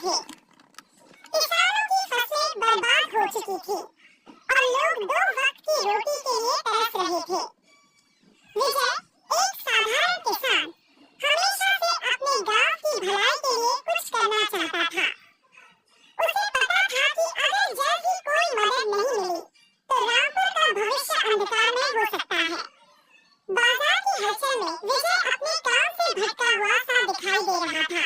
थे। किसानों की फसलें बर्बाद हो चुकी थी और लोग 2 वक्त की रोटी के लिए तरस रहे थे। विजय, एक साधारण किसान, हमेशा से अपने गांव की भलाई के लिए कुछ करना चाहता था। उसे पता था कि अगर जल्द ही कोई मदद नहीं मिली तो रामपुर का भविष्य अंधकारमय हो सकता है। बाजार की हलचल में विजय अपने काम से भटका हुआ सा दिखाई दे रहा था।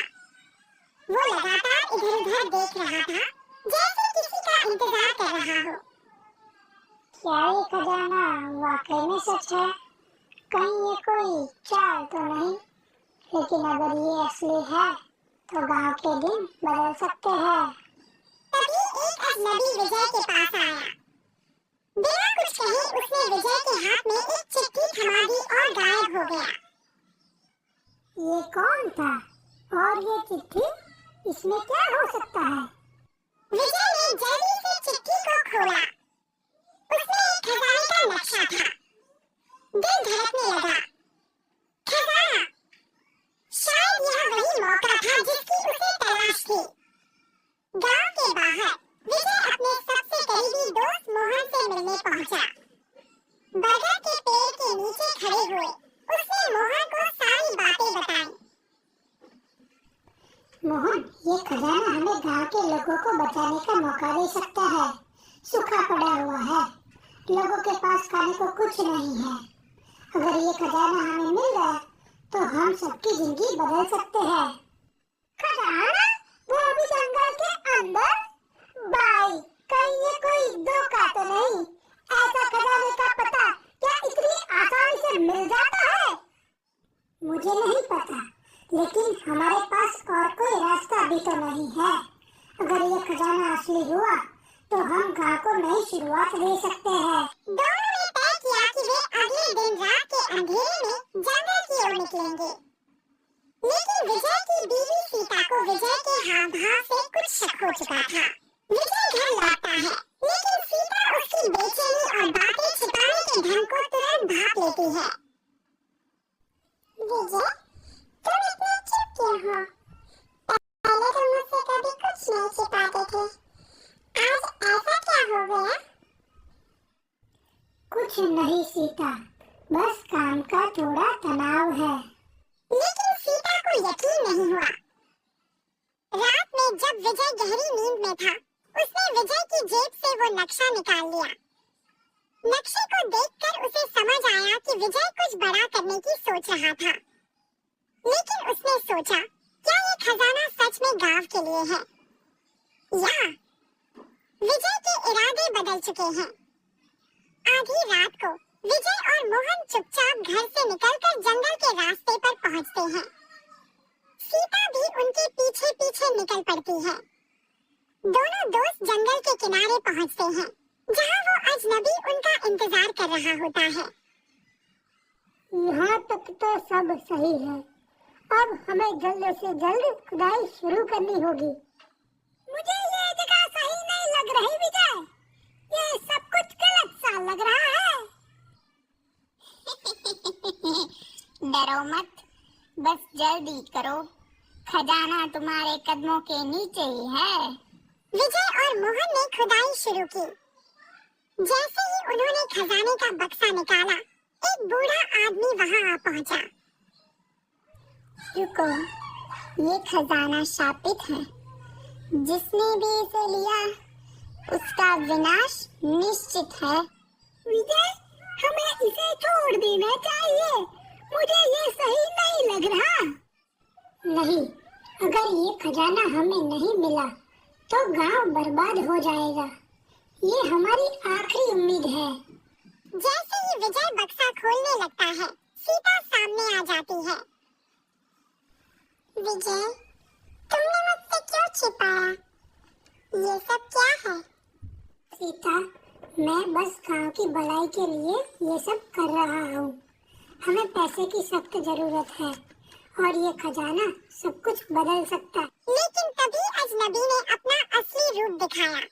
वो लगातार इधर-उधर देख रहा था, जैसे किसी का इंतजार कर रहा हो। क्या ये खजाना वाकई में सच है? कहीं ये कोई चाल तो नहीं? लेकिन अगर ये असली है तो गांव के दिन बदल सकते हैं। तभी एक अजनबी विजय के पास आया। बिना कुछ कहे उसने विजय के हाथ में एक चिट्ठी थमा दी और गायब हो गया। ये कौन था? और ये चिट्ठी? इसमें क्या हो सकता है? विजय ने जल्दी से चिट्ठी को खोला। उसमें एक खजाने का नक्शा था। दिल धड़कने लगा। खजाना! शायद यह वही मौका था जिसकी उसे तलाश थी। गांव के बाहर विजय अपने सबसे करीबी दोस्त मोहन से मिलने पहुंचा। बरगद के पेड़ के नीचे खड़े हुए उसने मोहन को सारी बातें बताई। मोहन, ये खजाना हमें गांव के लोगों को बचाने का मौका दे सकता है। सूखा पड़ा हुआ है, लोगों के पास खाने को कुछ नहीं है। अगर ये खजाना हमें मिल गया तो हम सबकी जिंदगी बदल सकते हैं। खजाना? वो अभी जंगल के अंदर? भाई, कहीं ये कोई धोखा तो नहीं? ऐसा खजाने का पता क्या इतनी आसानी से मिल जाता है? मुझे नहीं पता, लेकिन हमारे पास और कोई रास्ता भी तो नहीं है। अगर ये खजाना असली हुआ तो हम गांव को नई शुरुआत दे सकते हैं। दोनों ने तय किया कि वे अगले दिन रात के अंधेरे में जंगल की ओर निकलेंगे। लेकिन विजय की बीवी सीता को विजय के हाव-भाव से कुछ शक हो चुका था। विजय घर लौटता है, लेकिन सीता उसकी बेचैनी और बातें छिपाने के ढंग को तुरंत भांप लेती है। विजय, तुम इतने चुप क्यों हो? पहले तुम मुझसे कभी कुछ नहीं छिपाते थे। आज ऐसा क्या हो गया? कुछ नहीं सीता, बस काम का थोड़ा तनाव है। लेकिन सीता को यकीन नहीं हुआ। रात में जब विजय गहरी नींद में था, उसने विजय की जेब से वो नक्शा निकाल लिया। नक्शे को देखकर उसे समझ आया कि विजय कुछ बड़ा करने की सोच रहा था। लेकिन उसने सोचा, क्या ये खजाना सच में गांव के लिए है? या विजय के इरादे बदल चुके हैं। आधी रात को विजय और मोहन चुपचाप घर से निकलकर जंगल के रास्ते पर पहुंचते हैं। सीता भी उनके पीछे पीछे निकल पड़ती है। दोनों दोस्त जंगल के किनारे पहुंचते हैं, जहां वो अजनबी उनका इंतजार कर रहा होता है। यहाँ तक तो सब सही है। अब हमें जल्द से जल्द खुदाई शुरू करनी होगी। मुझे ये जगह सही नहीं लग रही विजय। ये सब कुछ गलत सा लग रहा है। डरो मत, बस जल्दी करो। खजाना तुम्हारे कदमों के नीचे ही है। विजय और मोहन ने खुदाई शुरू की। जैसे ही उन्होंने खजाने का बक्सा निकाला, एक बूढ़ा आदमी वहां आ पहुंचा। रुको, ये खजाना शापित है। जिसने भी इसे लिया उसका विनाश निश्चित है। विजय, हमें इसे छोड़ देना चाहिए। मुझे ये सही नहीं लग रहा। नहीं, अगर ये खजाना हमें नहीं मिला तो गांव बर्बाद हो जाएगा। ये हमारी आखिरी उम्मीद है। जैसे ही विजय बक्सा खोलने लगता है, सीता सामने आ जाती है। विजय, तुमने मुझसे क्यों छिपाया? ये सब क्या है? सीता, मैं बस गांव की भलाई के लिए ये सब कर रहा हूँ। हमें पैसे की सख्त जरूरत है और ये खजाना सब कुछ बदल सकता है। लेकिन तभी अजनबी ने अपना असली रूप दिखाया।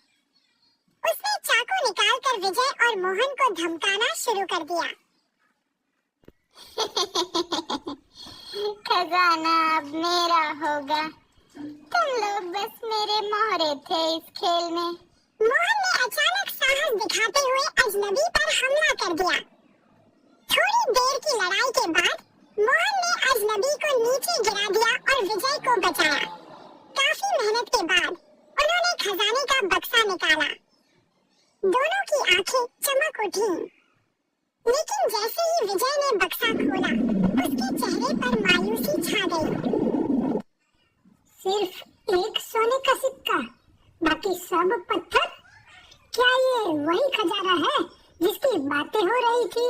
उसने चाकू निकालकर विजय और मोहन को धमकाना शुरू कर दिया। खजाना अब मेरा होगा। तुम लोग बस मेरे मोहरे थे इस खेल में। मोहन ने अचानक साहस दिखाते हुए अजनबी पर हमला कर दिया। थोड़ी देर की लड़ाई के बाद मोहन ने अजनबी को नीचे गिरा दिया और विजय को बचाया। काफी मेहनत के बाद उन्होंने खजाने का बक्सा निकाला। दोनों की आंखें चमक उठी, लेकिन जैसे ही विजय ने बक्सा खोला, उसके चेहरे पर मायूसी छा गई। सिर्फ एक सोने का सिक्का, बाकी सब पत्थर? क्या ये वही खजाना है जिसकी बातें हो रही थी?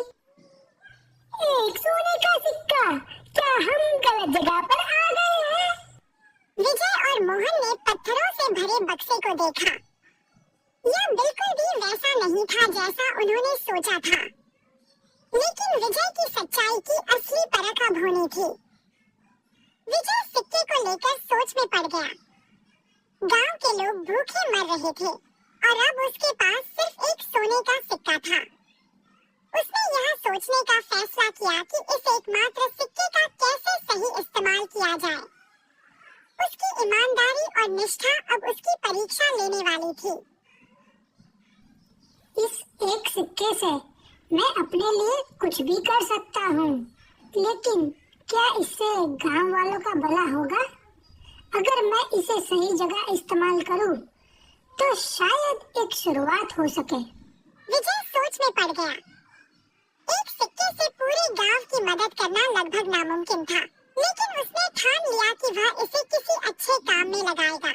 एक सोने का सिक्का, क्या हम गलत जगह पर आ गए हैं? विजय और मोहन ने पत्थरों से भरे बक्से को देखा। यह बिल्कुल भी वैसा नहीं था जैसा उन्होंने सोचा था, लेकिन विजय की सच्चाई की असली परख अब होनी थी। विजय सिक्के को लेकर सोच में पड़ गया। गांव के लोग भूखे मर रहे थे और अब उसके पास सिर्फ एक सोने का सिक्का था। उसने यह सोचने का फैसला किया कि इस एकमात्र सिक्के का कैसे सही इस्तेमाल किया जाए। उसकी ईमानदारी और निष्ठा अब उसकी परीक्षा लेने वाली थी। इस एक सिक्के से मैं अपने लिए कुछ भी कर सकता हूँ, लेकिन क्या इससे गांव वालों का भला होगा? अगर मैं इसे सही जगह इस्तेमाल करूँ, तो शायद एक शुरुआत हो सके। विजय सोच में पड़ गया। एक सिक्के से पूरे गांव की मदद करना लगभग नामुमकिन था, लेकिन उसने ठान लिया कि वह इसे किसी अच्छे काम में लगाएगा।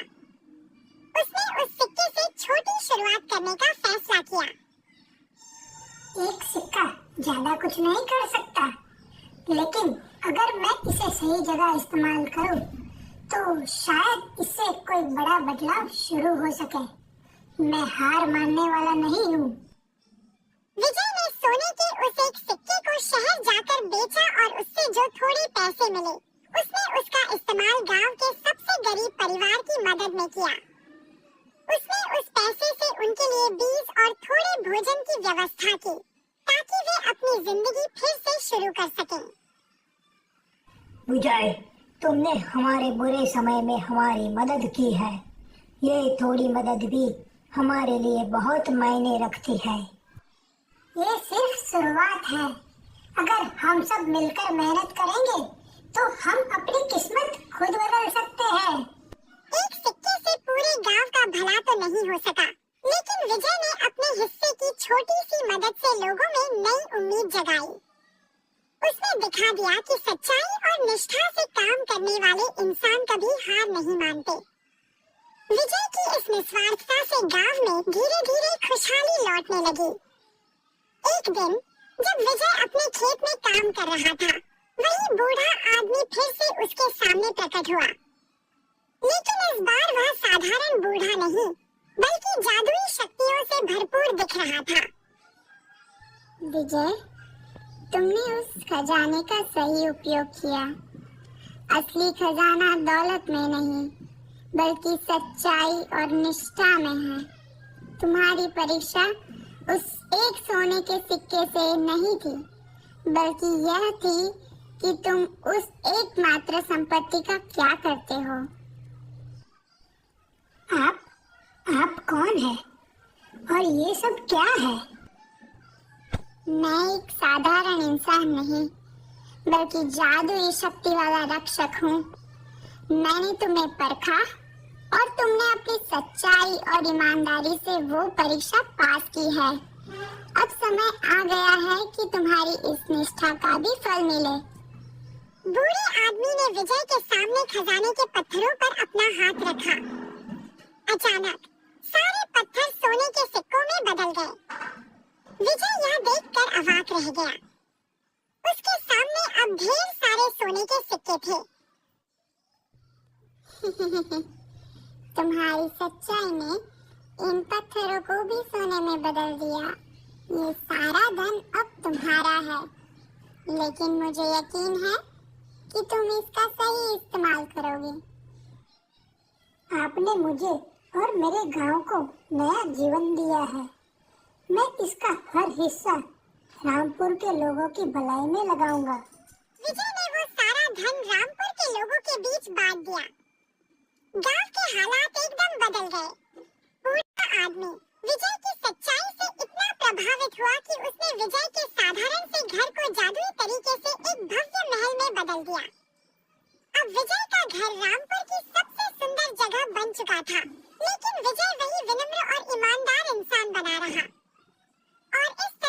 उसने उस सिक्के से छोटी शुरुआत करने का फैसला किया। एक सिक्का ज्यादा कुछ नहीं कर सकता, लेकिन अगर मैं इसे सही जगह इस्तेमाल करूं, तो शायद इससे कोई बड़ा बदलाव शुरू हो सके। मैं हार मानने वाला नहीं हूँ। विजय ने सोने के उस एक सिक्के को शहर जाकर बेचा और उससे जो थोड़े पैसे मिले, उसने उसका इस्तेमाल गांव के सबसे गरीब परिवार की मदद में किया। उसने उस पैसे से उनके लिए बीज और थोड़े भोजन की व्यवस्था की, ताकि वे अपनी जिंदगी फिर से शुरू कर सकें। विजय, तुमने हमारे बुरे समय में हमारी मदद की है। ये थोड़ी मदद भी हमारे लिए बहुत मायने रखती है। ये सिर्फ शुरुआत है। अगर हम सब मिलकर मेहनत करेंगे, तो हम अपनी किस्मत खुद बदल सकते हैं। एक सिक्के से पूरे गांव का भला तो नहीं हो सका, लेकिन विजय ने अपने हिस्से की छोटी सी मदद से लोगों में नई उम्मीद जगाई। उसने दिखा दिया कि सच्चाई और निष्ठा से काम करने वाले इंसान कभी हार नहीं मानते। विजय की इस निस्वार्थता से गांव में धीरे धीरे खुशहाली लौटने लगी। एक दिन जब विजय अपने खेत में काम कर रहा था, वही बूढ़ा आदमी फिर से उसके सामने प्रकट हुआ। लेकिन इस बार वह साधारण बूढ़ा नहीं, बल्कि जादुई शक्तियों से भरपूर दिख रहा था। विजय, तुमने उस खजाने का सही उपयोग किया। असली खजाना दौलत में नहीं, बल्कि सच्चाई और निष्ठा में है। तुम्हारी परीक्षा उस एक सोने के सिक्के से नहीं थी, बल्कि यह थी कि तुम उस एकमात्र संपत्ति का क्या करते हो। आप कौन है और ये सब क्या है? मैं एक साधारण इंसान नहीं, बल्कि जादुई शक्ति वाला रक्षक हूँ। मैंने तुम्हें परखा और तुमने अपनी सच्चाई और ईमानदारी से वो परीक्षा पास की है। अब समय आ गया है कि तुम्हारी इस निष्ठा का भी फल मिले। बूढ़े आदमी ने विजय के सामने खजाने के पत्थरों पर अपना हाथ रखा। अचानक सारे पत्थर सोने के सिक्कों में बदल गए। विजय यह देखकर अवाक रह गया। उसके सामने अब ढेर सारे सोने के सिक्के थे। तुम्हारी सच्चाई ने इन पत्थरों को भी सोने में बदल दिया। ये सारा धन अब तुम्हारा है, लेकिन मुझे यकीन है कि तुम इसका सही इस्तेमाल करोगे। आपने मुझे और मेरे गांव को नया जीवन दिया है। मैं इसका हर हिस्सा रामपुर के लोगों की भलाई में लगाऊंगा। विजय ने वो सारा धन रामपुर के लोगों के बीच बांट दिया। गांव के हालात एकदम बदल गए। पूरा आदमी विजय की सच्चाई से इतना प्रभावित हुआ कि उसने विजय के साधारण से घर को जादुई तरीके से एक भव्य महल में बदल दिया। अब विजय का घर रामपुर की सबसे सुंदर जगह बन चुका था, लेकिन विजय वही विनम्र और ईमानदार इंसान बना रहा।